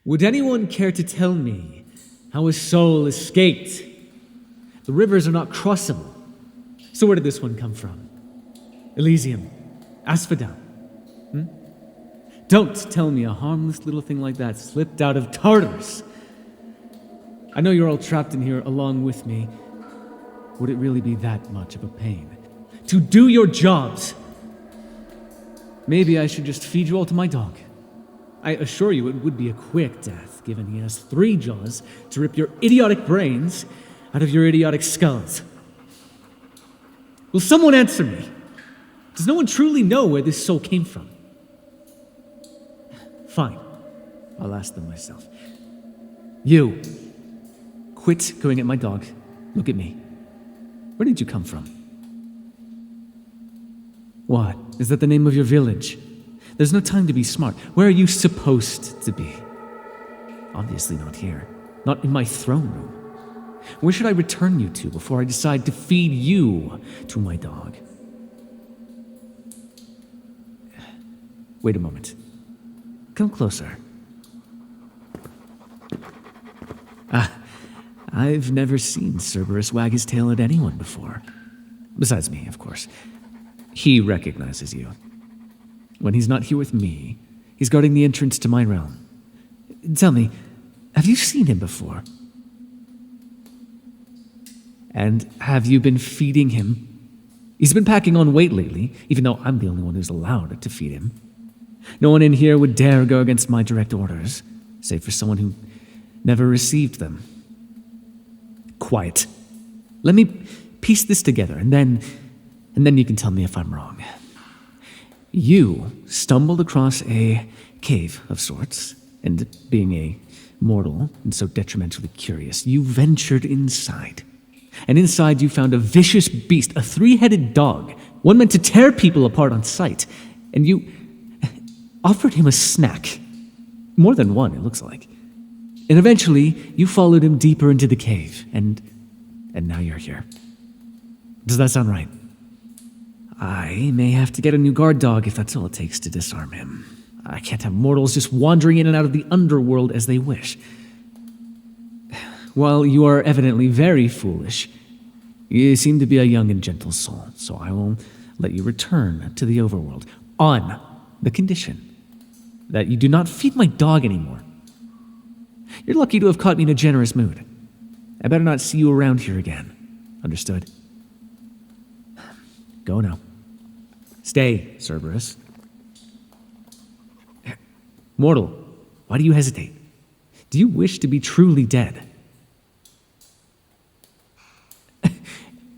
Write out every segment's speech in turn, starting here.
Would anyone care to tell me how a soul escaped? The rivers are not crossable. So where did this one come from? Elysium? Asphodel? Don't tell me a harmless little thing like that slipped out of Tartarus. I know you're all trapped in here along with me. Would it really be that much of a pain to do your jobs? Maybe I should just feed you all to my dog. I assure you it would be a quick death, given he has 3 jaws to rip your idiotic brains out of your idiotic skulls. Will someone answer me? Does no one truly know where this soul came from? Fine. I'll ask them myself. You. Quit going at my dog. Look at me. Where did you come from? What? Is that the name of your village? There's no time to be smart. Where are you supposed to be? Obviously not here. Not in my throne room. Where should I return you to before I decide to feed you to my dog? Wait a moment. Come closer. I've never seen Cerberus wag his tail at anyone before. Besides me, of course. He recognizes you. When he's not here with me, he's guarding the entrance to my realm. Tell me, have you seen him before? And have you been feeding him? He's been packing on weight lately, even though I'm the only one who's allowed to feed him. No one in here would dare go against my direct orders, save for someone who never received them. Quiet. Let me piece this together, and then you can tell me if I'm wrong. You stumbled across a cave of sorts, and being a mortal and so detrimentally curious, you ventured inside. And inside you found a vicious beast, a 3-headed dog, one meant to tear people apart on sight. And you offered him a snack. More than one, it looks like. And eventually, you followed him deeper into the cave, and now you're here. Does that sound right? I may have to get a new guard dog if that's all it takes to disarm him. I can't have mortals just wandering in and out of the Underworld as they wish. While you are evidently very foolish, you seem to be a young and gentle soul, so I will let you return to the Overworld on the condition that you do not feed my dog anymore. You're lucky to have caught me in a generous mood. I better not see you around here again. Understood? Go now. Stay, Cerberus. Mortal, why do you hesitate? Do you wish to be truly dead?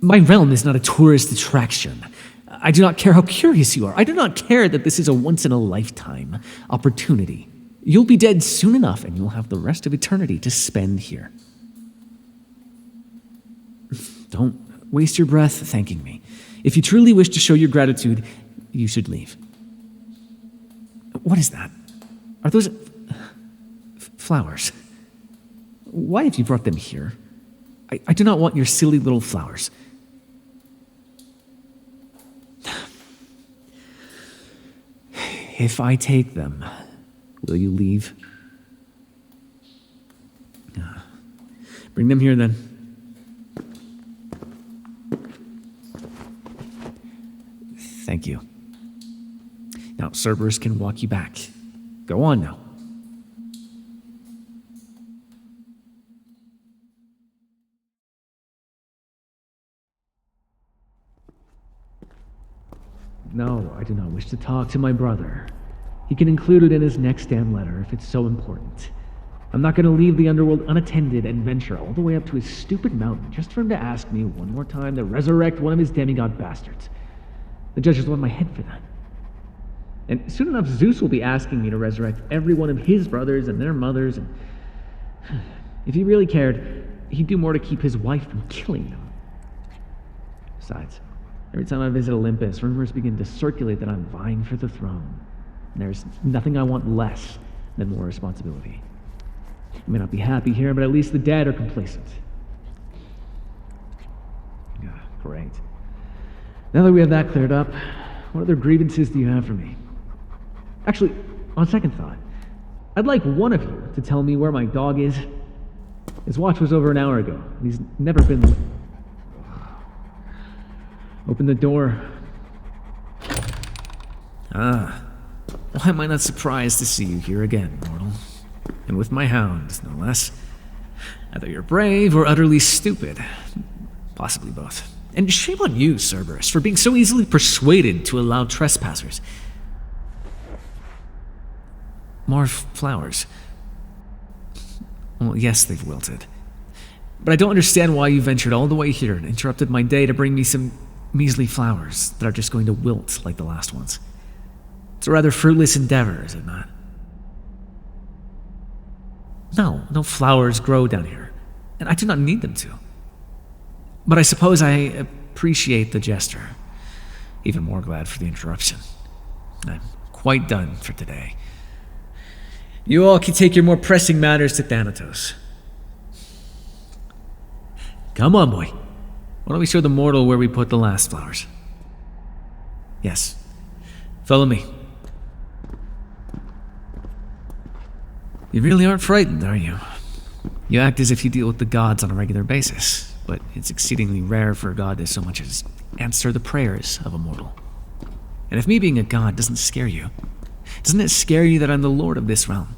My realm is not a tourist attraction. I do not care how curious you are. I do not care that this is a once-in-a-lifetime opportunity. You'll be dead soon enough, and you'll have the rest of eternity to spend here. Don't waste your breath thanking me. If you truly wish to show your gratitude, you should leave. What is that? Are those flowers? Why have you brought them here? I do not want your silly little flowers. If I take them, will you leave? Bring them here, then. Thank you. Now, Cerberus can walk you back. Go on now. No, I do not wish to talk to my brother. He can include it in his next damn letter if it's so important. I'm not going to leave the Underworld unattended and venture all the way up to his stupid mountain just for him to ask me one more time to resurrect one of his demigod bastards. The judges want my head for that. And soon enough, Zeus will be asking me to resurrect every one of his brothers and their mothers. And if he really cared, he'd do more to keep his wife from killing them. Besides, every time I visit Olympus, rumors begin to circulate that I'm vying for the throne. And there's nothing I want less than more responsibility. I may not be happy here, but at least the dead are complacent. Great. Now that we have that cleared up, what other grievances do you have for me? Actually, on second thought, I'd like one of you to tell me where my dog is. His watch was over an hour ago, and he's never been... Open the door. Ah, why am I not surprised to see you here again, mortal? And with my hound, no less. Either you're brave or utterly stupid. Possibly both. And shame on you, Cerberus, for being so easily persuaded to allow trespassers. More flowers. Well, yes, they've wilted. But I don't understand why you ventured all the way here and interrupted my day to bring me some measly flowers that are just going to wilt like the last ones. It's a rather fruitless endeavor, is it not? No flowers grow down here, and I do not need them to. But I suppose I appreciate the gesture. Even more glad for the interruption. I'm quite done for today. You all can take your more pressing matters to Thanatos. Come on, boy. Why don't we show the mortal where we put the last flowers? Yes. Follow me. You really aren't frightened, are you? You act as if you deal with the gods on a regular basis, but it's exceedingly rare for a god to so much as answer the prayers of a mortal. And if me being a god doesn't scare you, doesn't it scare you that I'm the lord of this realm?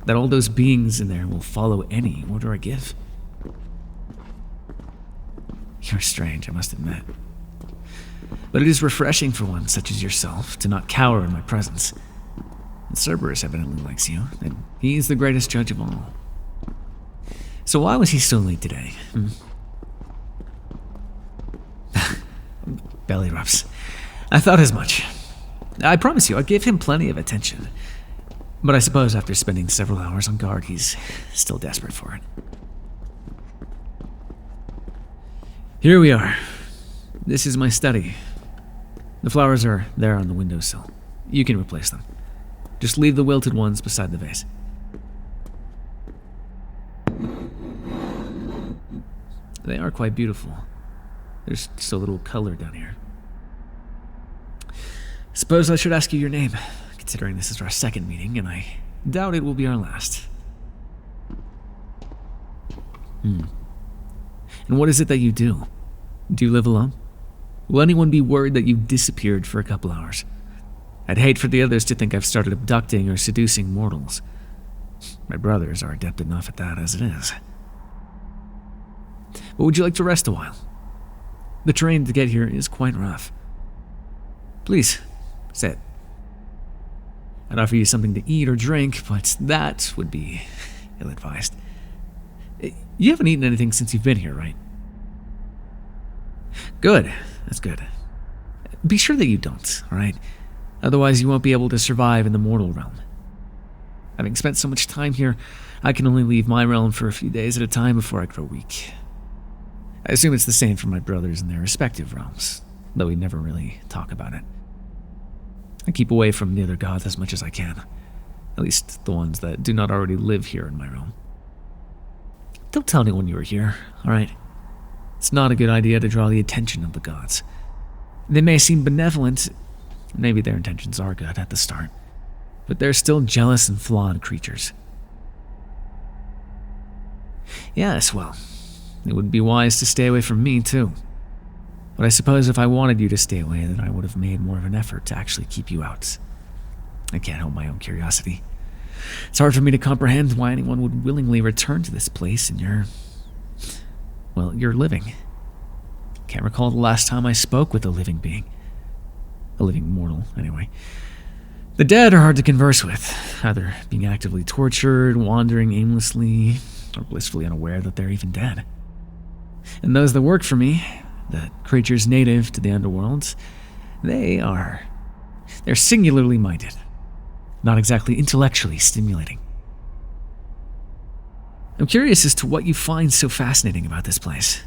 That all those beings in there will follow any order I give? You're strange, I must admit. But it is refreshing for one such as yourself to not cower in my presence. And Cerberus evidently likes you, and he's the greatest judge of all. So why was he so late today? Belly rubs. I thought as much. I promise you, I gave him plenty of attention. But I suppose after spending several hours on guard, he's still desperate for it. Here we are. This is my study. The flowers are there on the windowsill. You can replace them. Just leave the wilted ones beside the vase. They are quite beautiful. There's so little color down here. Suppose I should ask you your name, considering this is our second meeting, and I doubt it will be our last. And what is it that you do? Do you live alone? Will anyone be worried that you disappeared for a couple hours? I'd hate for the others to think I've started abducting or seducing mortals. My brothers are adept enough at that as it is. But would you like to rest a while? The terrain to get here is quite rough. Please, sit. I'd offer you something to eat or drink, but that would be ill-advised. You haven't eaten anything since you've been here, right? Good. That's good. Be sure that you don't, all right? Otherwise, you won't be able to survive in the mortal realm. Having spent so much time here, I can only leave my realm for a few days at a time before I grow weak. I assume it's the same for my brothers in their respective realms, though we never really talk about it. I keep away from the other gods as much as I can, at least the ones that do not already live here in my realm. Don't tell anyone you are here, all right? It's not a good idea to draw the attention of the gods. They may seem benevolent, maybe their intentions are good at the start, but they're still jealous and flawed creatures. Yes, well, it would be wise to stay away from me, too. But I suppose if I wanted you to stay away, then I would have made more of an effort to actually keep you out. I can't help my own curiosity. It's hard for me to comprehend why anyone would willingly return to this place and you're living. Can't recall the last time I spoke with a living being. A living mortal, anyway. The dead are hard to converse with, either being actively tortured, wandering aimlessly, or blissfully unaware that they're even dead. And those that work for me, the creatures native to the Underworld, they're singularly minded, not exactly intellectually stimulating. I'm curious as to what you find so fascinating about this place.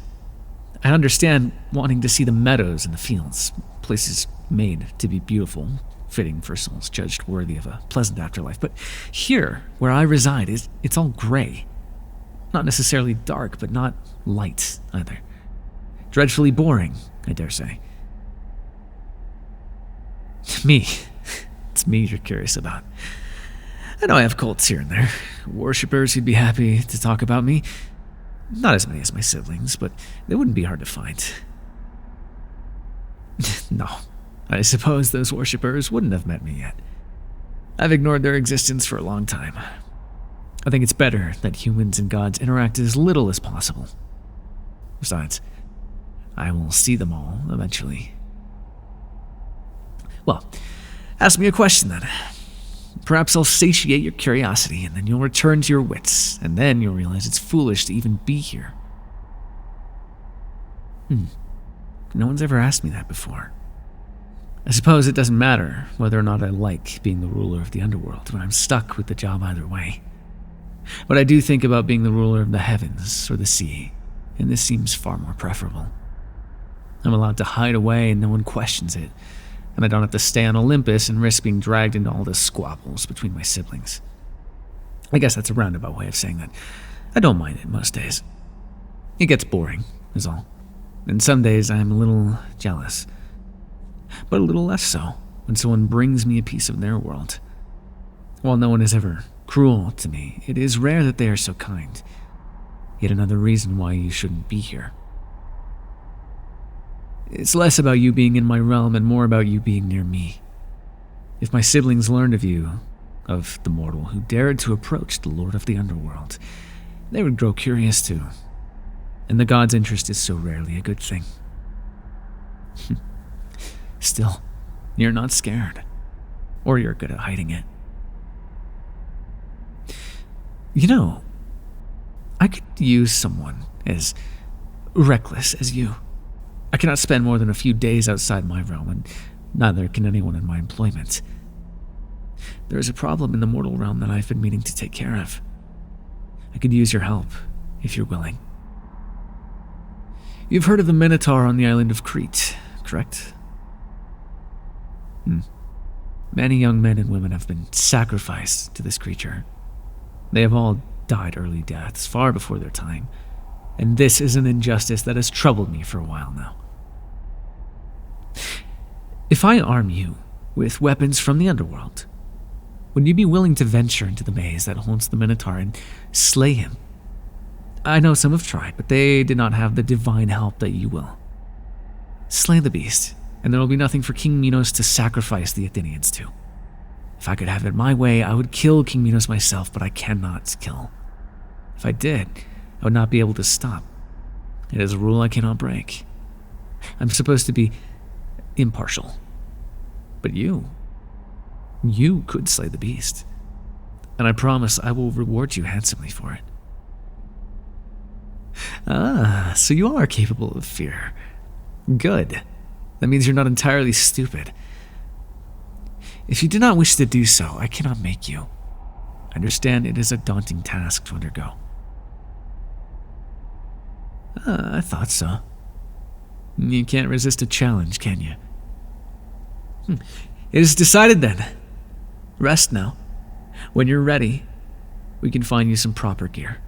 I understand wanting to see the meadows and the fields, places made to be beautiful, fitting for souls judged worthy of a pleasant afterlife. But here, where I reside, it's all gray. Not necessarily dark, but not light either. Dreadfully boring, I dare say. Me. It's me you're curious about. I know I have cults here and there, worshippers who'd be happy to talk about me. Not as many as my siblings, but they wouldn't be hard to find. No, I suppose those worshippers wouldn't have met me yet. I've ignored their existence for a long time. I think it's better that humans and gods interact as little as possible. Besides, I will see them all eventually. Well, ask me a question then. Perhaps I'll satiate your curiosity, and then you'll return to your wits, and then you'll realize it's foolish to even be here. No one's ever asked me that before. I suppose it doesn't matter whether or not I like being the ruler of the Underworld when I'm stuck with the job either way. But I do think about being the ruler of the heavens or the sea, and this seems far more preferable. I'm allowed to hide away and no one questions it, and I don't have to stay on Olympus and risk being dragged into all the squabbles between my siblings. I guess that's a roundabout way of saying that I don't mind it most days. It gets boring, is all. And some days I'm a little jealous. But a little less so when someone brings me a piece of their world. While no one is ever cruel to me, it is rare that they are so kind. Yet another reason why you shouldn't be here. It's less about you being in my realm and more about you being near me. If my siblings learned of you, of the mortal who dared to approach the Lord of the Underworld, they would grow curious too. And the god's interest is so rarely a good thing. Still, you're not scared. Or you're good at hiding it. You know, I could use someone as reckless as you. I cannot spend more than a few days outside my realm, and neither can anyone in my employment. There is a problem in the mortal realm that I've been meaning to take care of. I could use your help, if you're willing. You've heard of the Minotaur on the island of Crete, correct? Many young men and women have been sacrificed to this creature. They have all died early deaths, far before their time, and this is an injustice that has troubled me for a while now. If I arm you with weapons from the Underworld, would you be willing to venture into the maze that holds the Minotaur and slay him? I know some have tried, but they did not have the divine help that you will. Slay the beast, and there will be nothing for King Minos to sacrifice the Athenians to. If I could have it my way, I would kill King Minos myself, but I cannot kill. If I did, I would not be able to stop. It is a rule I cannot break. I'm supposed to be impartial. But you could slay the beast. And I promise I will reward you handsomely for it. Ah, so you are capable of fear. Good. That means you're not entirely stupid. If you do not wish to do so, I cannot make you. I understand it is a daunting task to undergo. I thought so. You can't resist a challenge, can you? It is decided then. Rest now. When you're ready, we can find you some proper gear.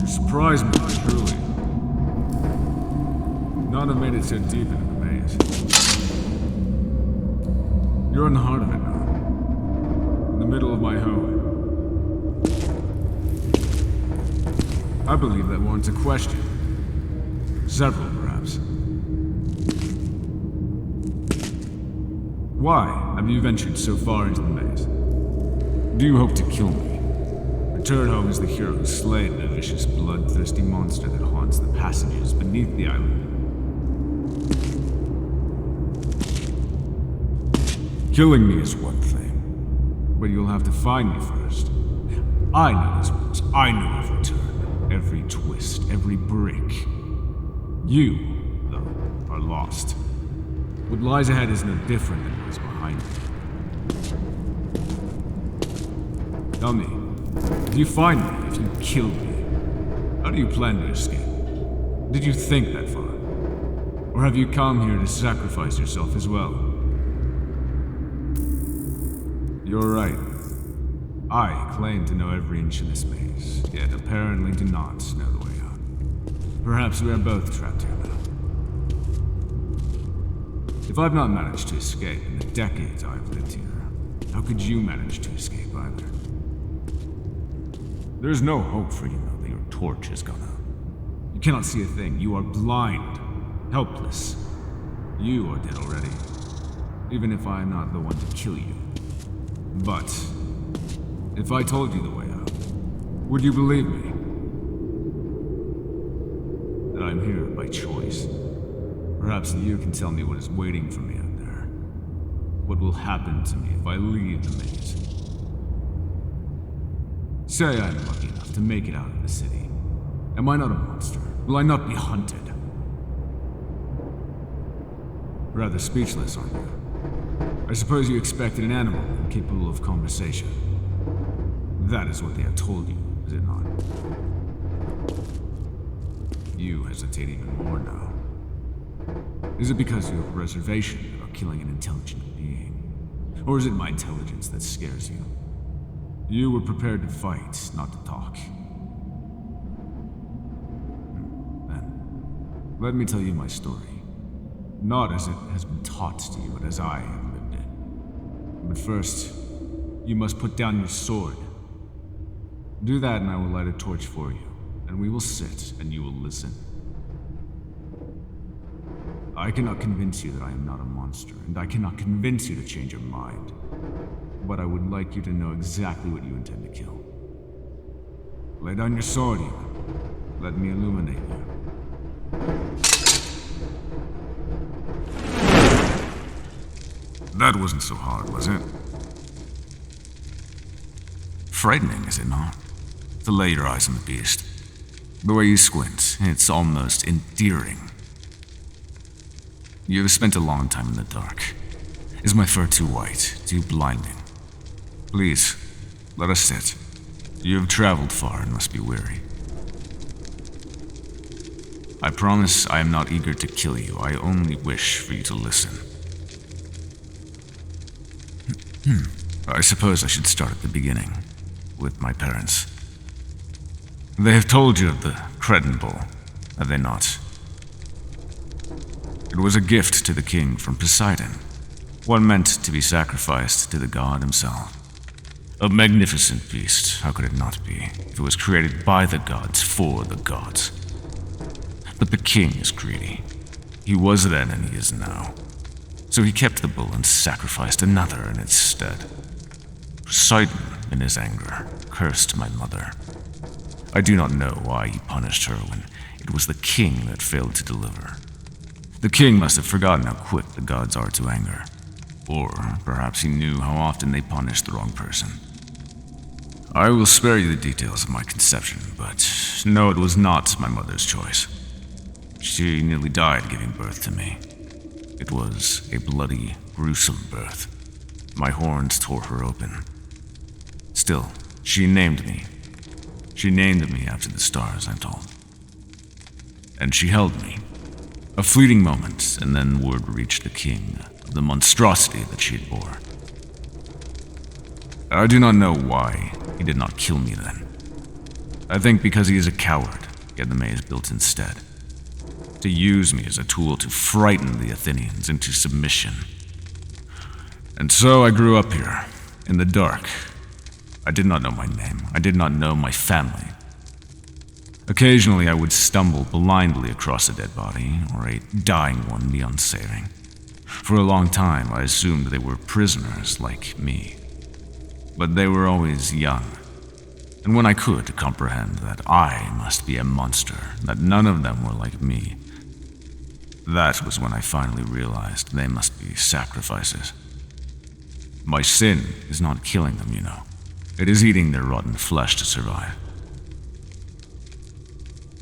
Surprise me, truly. None have made it so deep into the maze. You're in the heart of it now. In the middle of my home. I believe that warrants a question. Several, perhaps. Why have you ventured so far into the maze? Do you hope to kill me? Return home as the hero who slayed the vicious, bloodthirsty monster that haunts the passages beneath the island. Killing me is one thing, but you'll have to find me first. I know these woods. I know every turn, every twist, every brick. You, though, are lost. What lies ahead is no different than what is behind you. Tell me, if you find me, if you killed me, how do you plan to escape? Did you think that far? Or have you come here to sacrifice yourself as well? You're right. I claim to know every inch of this maze, yet apparently do not know the way out. Perhaps we are both trapped here now. If I've not managed to escape in the decades I've lived here, how could you manage to escape either? There's no hope for you now that your torch has gone out. You cannot see a thing. You are blind, helpless. You are dead already, even if I am not the one to kill you. But if I told you the way out, would you believe me? That I'm here by choice. Perhaps you can tell me what is waiting for me out there. What will happen to me if I leave the maze? Say I'm lucky enough to make it out of the city. Am I not a monster? Will I not be hunted? Rather speechless, aren't you? I suppose you expected an animal capable of conversation. That is what they have told you, is it not? You hesitate even more now. Is it because you have a reservation about killing an intelligent being? Or is it my intelligence that scares you? You were prepared to fight, not to talk. Then, let me tell you my story. Not as it has been taught to you, but as I have lived it. But first, you must put down your sword. Do that and I will light a torch for you, and we will sit and you will listen. I cannot convince you that I am not a monster, and I cannot convince you to change your mind. But I would like you to know exactly what you intend to kill. Lay down your sword, you. Let me illuminate you. That wasn't so hard, was it? Frightening, is it not? To lay your eyes on the beast. The way you squint, it's almost endearing. You have spent a long time in the dark. Is my fur too white, too blinding? Please, let us sit. You have traveled far and must be weary. I promise I am not eager to kill you. I only wish for you to listen. I suppose I should start at the beginning, with my parents. They have told you of the Cretin Bowl, have they not? It was a gift to the king from Poseidon, one meant to be sacrificed to the god himself. A magnificent beast, how could it not be, if it was created by the gods for the gods? But the king is greedy. He was then and he is now. So he kept the bull and sacrificed another in its stead. Poseidon, in his anger, cursed my mother. I do not know why he punished her when it was the king that failed to deliver. The king must have forgotten how quick the gods are to anger. Or perhaps he knew how often they punish the wrong person. I will spare you the details of my conception, but no, it was not my mother's choice. She nearly died giving birth to me. It was a bloody, gruesome birth. My horns tore her open. Still, she named me. She named me after the stars, I'm told. And she held me. A fleeting moment, and then word reached the king of the monstrosity that she had bore. I do not know why he did not kill me then. I think because he is a coward, he had the maze built instead. To use me as a tool to frighten the Athenians into submission. And so I grew up here, in the dark. I did not know my name. I did not know my family. Occasionally I would stumble blindly across a dead body, or a dying one beyond saving. For a long time I assumed they were prisoners like me. But they were always young. And when I could comprehend that I must be a monster, that none of them were like me, that was when I finally realized they must be sacrifices. My sin is not killing them, you know. It is eating their rotten flesh to survive.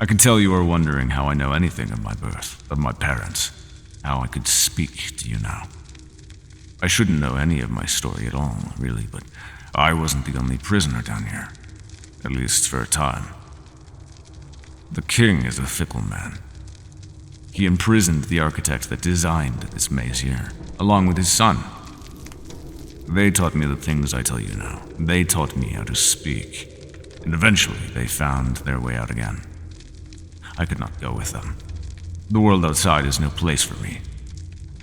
I can tell you are wondering how I know anything of my birth, of my parents, how I could speak to you now. I shouldn't know any of my story at all, really, but I wasn't the only prisoner down here, at least for a time. The king is a fickle man. He imprisoned the architect that designed this maze here, along with his son. They taught me the things I tell you now. They taught me how to speak. And eventually, they found their way out again. I could not go with them. The world outside is no place for me.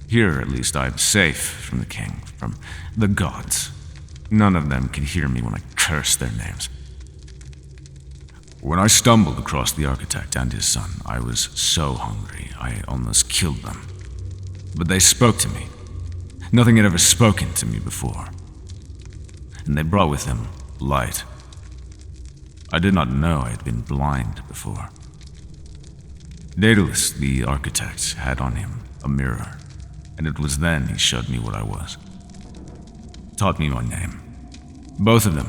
Here, at least, I am safe from the king, from the gods. None of them can hear me when I curse their names. When I stumbled across the architect and his son, I was so hungry, I almost killed them. But they spoke to me. Nothing had ever spoken to me before. And they brought with them light. I did not know I had been blind before. Daedalus, the architect, had on him a mirror, and it was then he showed me what I was. Taught me my name. Both of them.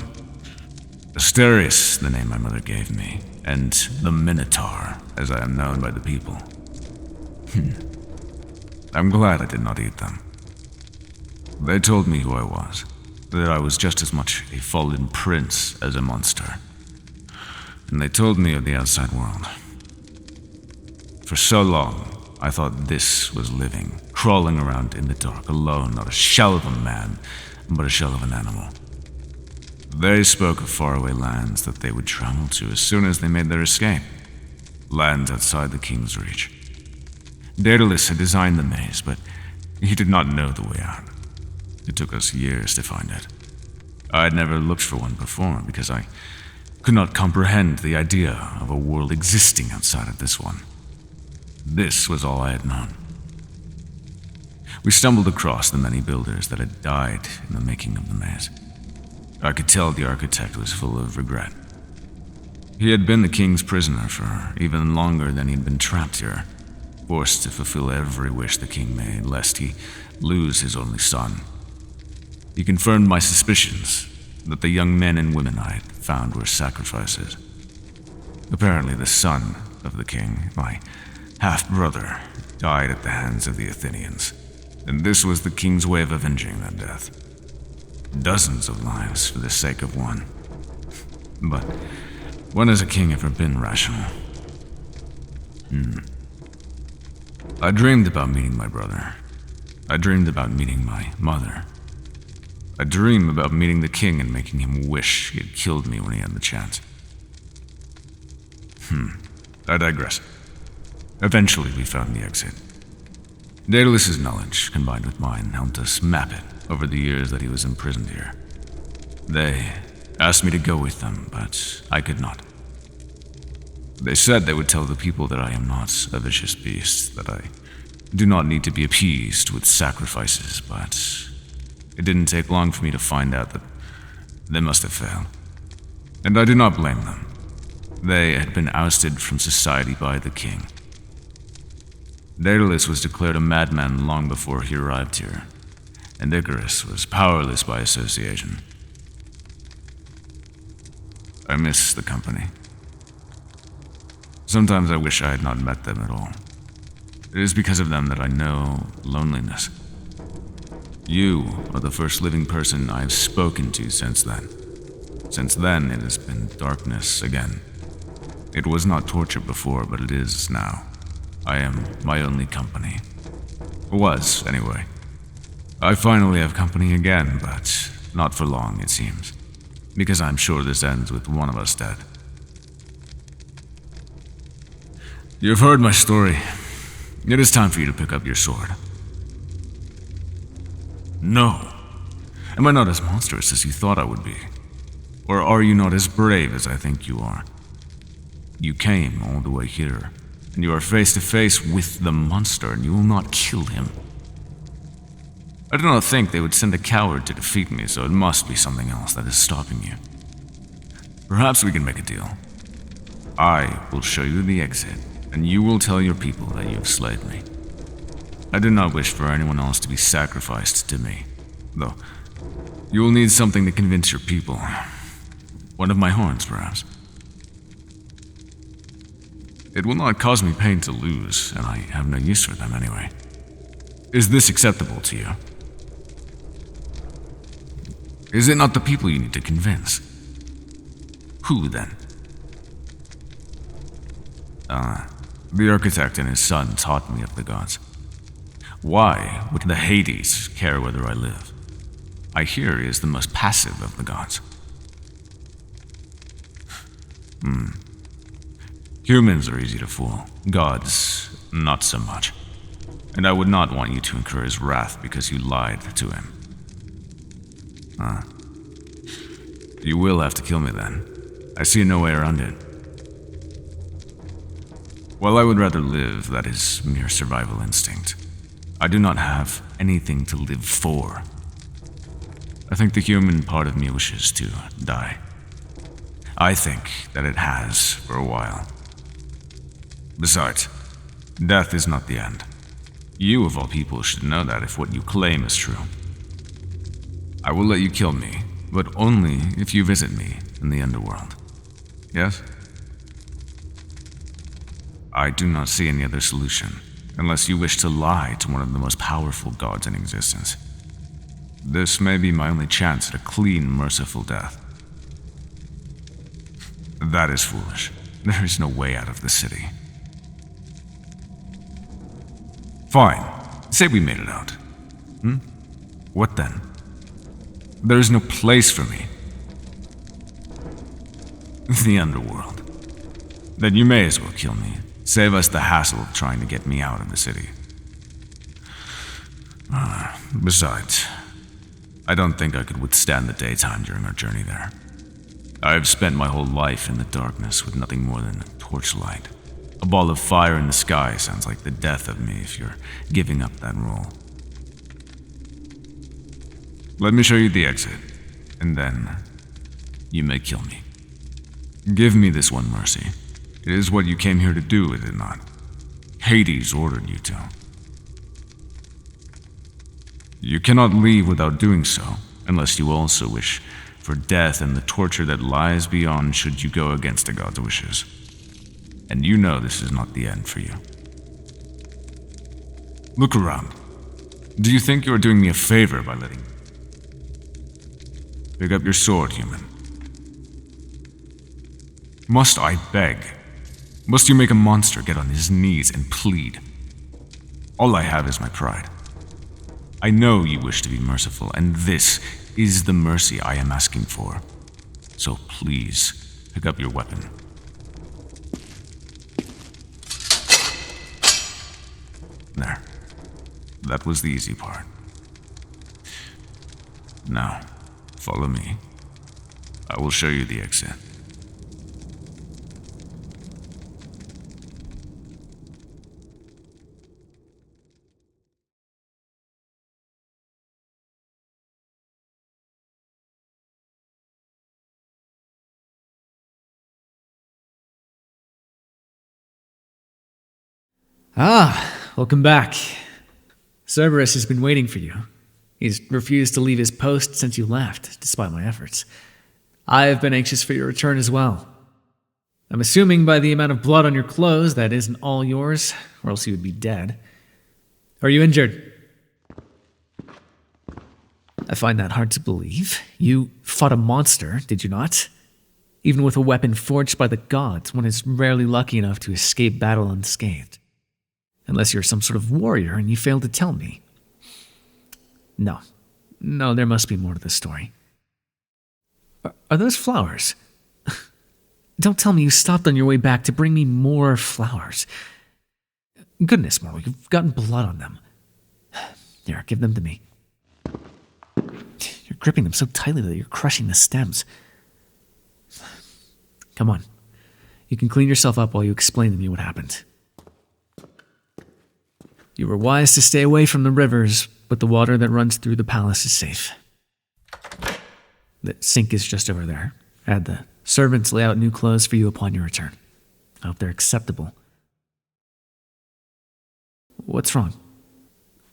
Asterius, the name my mother gave me, and the Minotaur, as I am known by the people. I'm glad I did not eat them. They told me who I was, that I was just as much a fallen prince as a monster. And they told me of the outside world. For so long, I thought this was living, crawling around in the dark, alone, not a shell of a man, but a shell of an animal. They spoke of faraway lands that they would travel to as soon as they made their escape. Lands outside the king's reach. Daedalus had designed the maze, but he did not know the way out. It took us years to find it. I had never looked for one before because I could not comprehend the idea of a world existing outside of this one. This was all I had known. We stumbled across the many builders that had died in the making of the maze. I could tell the architect was full of regret. He had been the king's prisoner for even longer than he had been trapped here, forced to fulfill every wish the king made, lest he lose his only son. He confirmed my suspicions that the young men and women I had found were sacrifices. Apparently the son of the king, my half-brother, died at the hands of the Athenians, and this was the king's way of avenging that death. Dozens of lives for the sake of one. But when has a king ever been rational? I dreamed about meeting my brother. I dreamed about meeting my mother. I dreamed about meeting the king and making him wish he had killed me when he had the chance. I digress. Eventually we found the exit. Daedalus's knowledge, combined with mine, helped us map it over the years that he was imprisoned here. They asked me to go with them, but I could not. They said they would tell the people that I am not a vicious beast, that I do not need to be appeased with sacrifices, but it didn't take long for me to find out that they must have failed. And I do not blame them. They had been ousted from society by the king. Daedalus was declared a madman long before he arrived here, and Icarus was powerless by association. I miss the company. Sometimes I wish I had not met them at all. It is because of them that I know loneliness. You are the first living person I have spoken to since then. Since then, it has been darkness again. It was not torture before, but it is now. I am my only company. Was, anyway. I finally have company again, but not for long, it seems. Because I'm sure this ends with one of us dead. You've heard my story. It is time for you to pick up your sword. No. Am I not as monstrous as you thought I would be? Or are you not as brave as I think you are? You came all the way here, and you are face to face with the monster, and you will not kill him. I do not think they would send a coward to defeat me, so it must be something else that is stopping you. Perhaps we can make a deal. I will show you the exit, and you will tell your people that you have slayed me. I do not wish for anyone else to be sacrificed to me, though you will need something to convince your people. One of my horns, perhaps. It will not cause me pain to lose, and I have no use for them anyway. Is this acceptable to you? Is it not the people you need to convince? Who, then? The architect and his son taught me of the gods. Why would the Hades care whether I live? I hear he is the most passive of the gods. Humans are easy to fool. Gods, not so much. And I would not want you to incur his wrath because you lied to him. You will have to kill me then. I see no way around it. While I would rather live, that is mere survival instinct. I do not have anything to live for. I think the human part of me wishes to die. I think that it has for a while. Besides, death is not the end. You, of all people, should know that if what you claim is true. I will let you kill me, but only if you visit me in the Underworld. Yes? I do not see any other solution, unless you wish to lie to one of the most powerful gods in existence. This may be my only chance at a clean, merciful death. That is foolish. There is no way out of the city. Fine. Say we made it out. What then? There is no place for me. The Underworld. Then you may as well kill me. Save us the hassle of trying to get me out of the city. Besides, I don't think I could withstand the daytime during our journey there. I have spent my whole life in the darkness with nothing more than a torchlight. A ball of fire in the sky sounds like the death of me if you're giving up that role. Let me show you the exit, and then you may kill me. Give me this one mercy. It is what you came here to do, is it not? Hades ordered you to. You cannot leave without doing so, unless you also wish for death and the torture that lies beyond should you go against a god's wishes. And you know this is not the end for you. Look around. Do you think you are doing me a favor by letting me? Pick up your sword, human. Must I beg? Must you make a monster get on his knees and plead? All I have is my pride. I know you wish to be merciful, and this is the mercy I am asking for. So please, pick up your weapon. There. That was the easy part. Now, follow me. I will show you the exit. Welcome back. Cerberus has been waiting for you. He's refused to leave his post since you left, despite my efforts. I have been anxious for your return as well. I'm assuming by the amount of blood on your clothes that isn't all yours, or else you would be dead. Are you injured? I find that hard to believe. You fought a monster, did you not? Even with a weapon forged by the gods, one is rarely lucky enough to escape battle unscathed. Unless you're some sort of warrior and you failed to tell me. No, there must be more to this story. Are those flowers? Don't tell me you stopped on your way back to bring me more flowers. Goodness, Morrow, you've gotten blood on them. Here, give them to me. You're gripping them so tightly that you're crushing the stems. Come on. You can clean yourself up while you explain to me what happened. You were wise to stay away from the rivers, but the water that runs through the palace is safe. The sink is just over there. I had the servants lay out new clothes for you upon your return. I hope they're acceptable. What's wrong?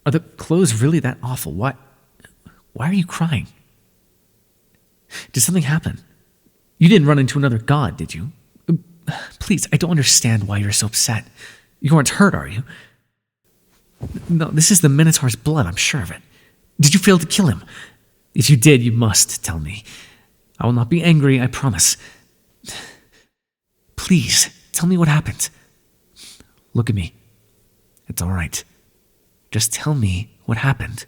Are the clothes really that awful? Why are you crying? Did something happen? You didn't run into another god, did you? Please, I don't understand why you're so upset. You weren't hurt, are you? No, this is the Minotaur's blood, I'm sure of it. Did you fail to kill him? If you did, you must tell me. I will not be angry, I promise. Please, tell me what happened. Look at me. It's all right. Just tell me what happened.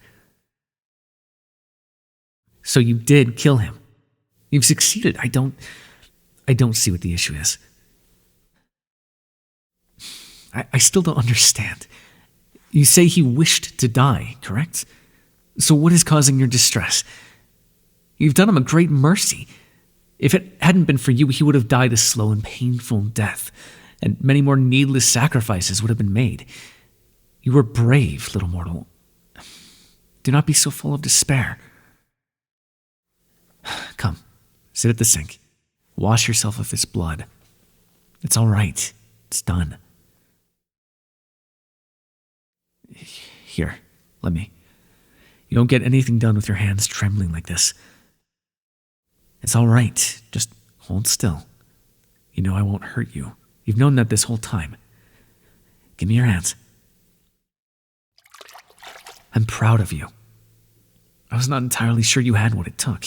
So you did kill him. You've succeeded. I don't see what the issue is. I still don't understand. You say he wished to die, correct? So what is causing your distress? You've done him a great mercy. If it hadn't been for you, he would have died a slow and painful death, and many more needless sacrifices would have been made. You were brave, little mortal. Do not be so full of despair. Come, sit at the sink. Wash yourself of this blood. It's all right. It's done. Here, let me. You don't get anything done with your hands trembling like this. It's all right. Just hold still. You know I won't hurt you. You've known that this whole time. Give me your hands. I'm proud of you. I was not entirely sure you had what it took.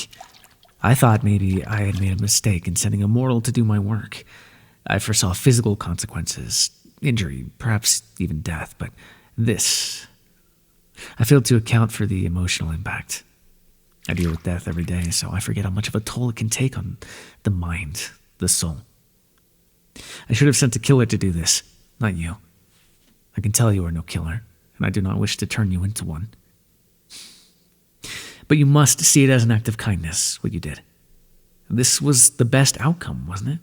I thought maybe I had made a mistake in sending a mortal to do my work. I foresaw physical consequences, injury, perhaps even death, but this... I failed to account for the emotional impact. I deal with death every day, so I forget how much of a toll it can take on the mind, the soul. I should have sent a killer to do this, not you. I can tell you are no killer, and I do not wish to turn you into one. But you must see it as an act of kindness, what you did. This was the best outcome, wasn't it?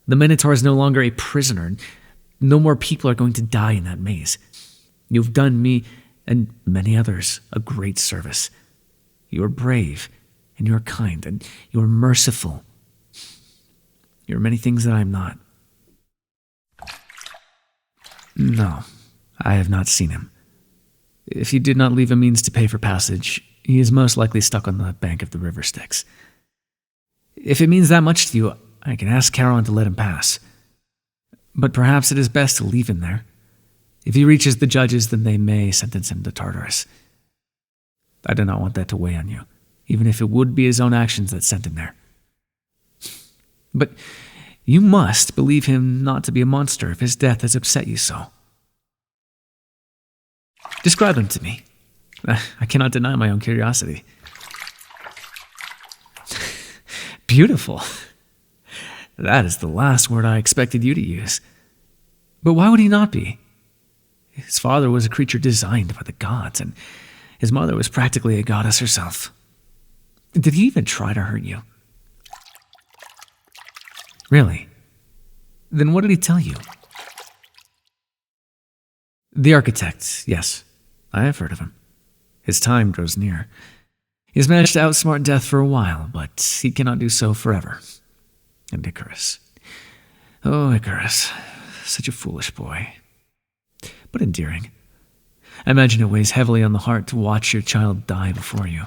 The Minotaur is no longer a prisoner. No more people are going to die in that maze. You've done me, and many others, a great service. You are brave, and you are kind, and you are merciful. You are many things that I am not. No, I have not seen him. If you did not leave a means to pay for passage, he is most likely stuck on the bank of the river Styx. If it means that much to you, I can ask Charon to let him pass. But perhaps it is best to leave him there. If he reaches the judges, then they may sentence him to Tartarus. I do not want that to weigh on you, even if it would be his own actions that sent him there. But you must believe him not to be a monster if his death has upset you so. Describe him to me. I cannot deny my own curiosity. Beautiful. That is the last word I expected you to use. But why would he not be? His father was a creature designed by the gods, and his mother was practically a goddess herself. Did he even try to hurt you? Really? Then what did he tell you? The architect, yes. I have heard of him. His time draws near. He has managed to outsmart death for a while, but he cannot do so forever. And Icarus. Oh, Icarus. Such a foolish boy. But endearing. I imagine it weighs heavily on the heart to watch your child die before you.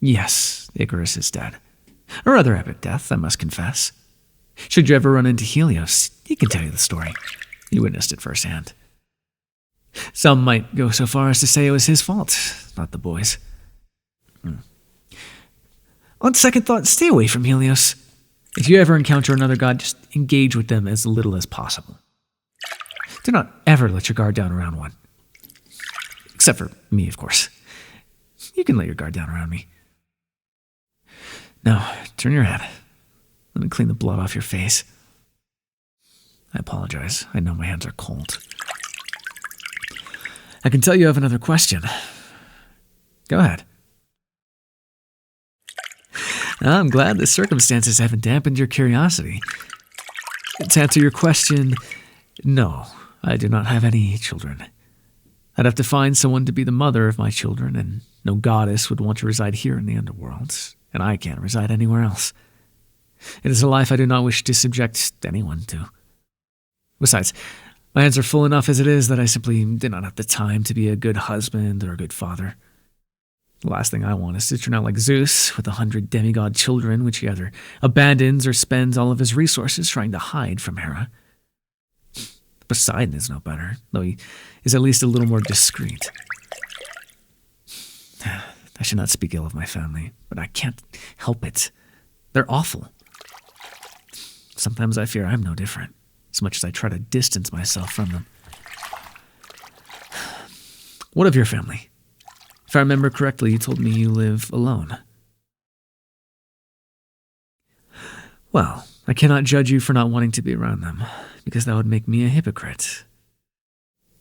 Yes, Icarus is dead. A rather epic death, I must confess. Should you ever run into Helios, he can tell you the story. You witnessed it firsthand. Some might go so far as to say it was his fault, not the boy's. On second thought, stay away from Helios. If you ever encounter another god, just engage with them as little as possible. Do not ever let your guard down around one. Except for me, of course. You can let your guard down around me. Now, turn your head. Let me clean the blood off your face. I apologize. I know my hands are cold. I can tell you have another question. Go ahead. I'm glad the circumstances haven't dampened your curiosity. To answer your question, no, I do not have any children. I'd have to find someone to be the mother of my children, and no goddess would want to reside here in the Underworld, and I can't reside anywhere else. It is a life I do not wish to subject anyone to. Besides, my hands are full enough as it is that I simply do not have the time to be a good husband or a good father. The last thing I want is to turn out like Zeus with 100 demigod children, which he either abandons or spends all of his resources trying to hide from Hera. Poseidon is no better, though he is at least a little more discreet. I should not speak ill of my family, but I can't help it. They're awful. Sometimes I fear I'm no different. as much as I try to distance myself from them. What of your family? If I remember correctly, you told me you live alone. Well, I cannot judge you for not wanting to be around them, because that would make me a hypocrite.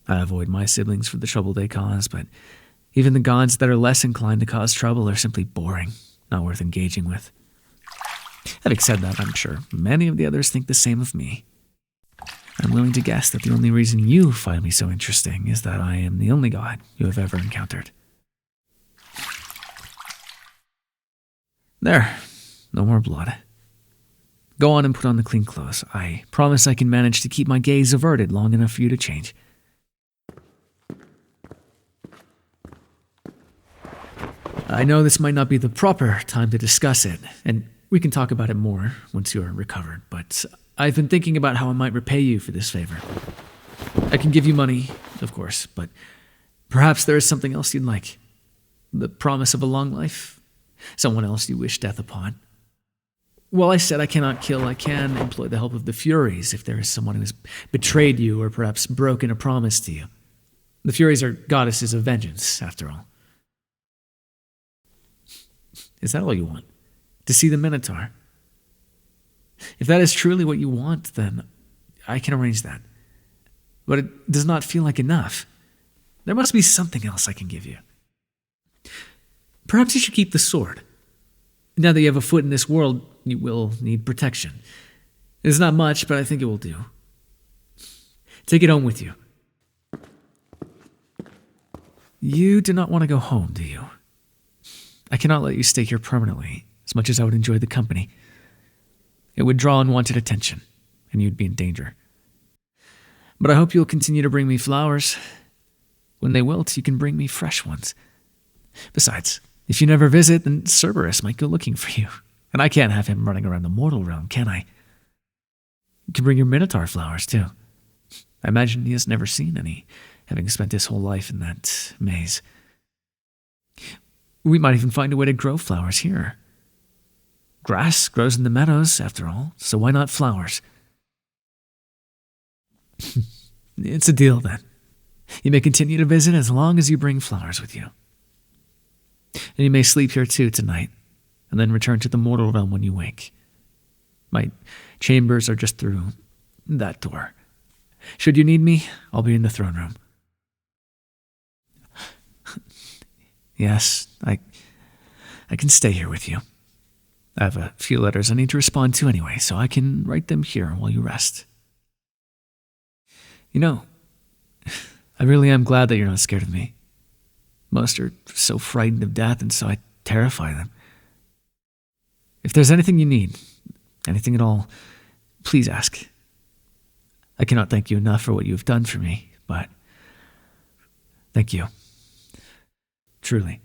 I avoid my siblings for the trouble they cause, but even the gods that are less inclined to cause trouble are simply boring, not worth engaging with. Having said that, I'm sure many of the others think the same of me. I'm willing to guess that the only reason you find me so interesting is that I am the only god you have ever encountered. There, no more blood. Go on and put on the clean clothes. I promise I can manage to keep my gaze averted long enough for you to change. I know this might not be the proper time to discuss it, and we can talk about it more once you're recovered, but I've been thinking about how I might repay you for this favor. I can give you money, of course, but perhaps there is something else you'd like. The promise of a long life? Someone else you wish death upon? Well, I said I cannot kill, I can employ the help of the Furies if there is someone who has betrayed you or perhaps broken a promise to you. The Furies are goddesses of vengeance, after all. Is that all you want? To see the Minotaur? If that is truly what you want, then I can arrange that. But it does not feel like enough. There must be something else I can give you. Perhaps you should keep the sword. Now that you have a foot in this world, you will need protection. It is not much, but I think it will do. Take it home with you. You do not want to go home, do you? I cannot let you stay here permanently, as much as I would enjoy the company. It would draw unwanted attention, and you'd be in danger. But I hope you'll continue to bring me flowers. When they wilt, you can bring me fresh ones. Besides, if you never visit, then Cerberus might go looking for you. And I can't have him running around the mortal realm, can I? You can bring your Minotaur flowers, too. I imagine he has never seen any, having spent his whole life in that maze. We might even find a way to grow flowers here. Grass grows in the meadows, after all, so why not flowers? It's a deal, then. You may continue to visit as long as you bring flowers with you. And you may sleep here too tonight, and then return to the mortal realm when you wake. My chambers are just through that door. Should you need me, I'll be in the throne room. Yes, I can stay here with you. I have a few letters I need to respond to anyway, so I can write them here while you rest. You know, I really am glad that you're not scared of me. Most are so frightened of death, and so I terrify them. If there's anything you need, anything at all, please ask. I cannot thank you enough for what you have done for me, but thank you. Truly.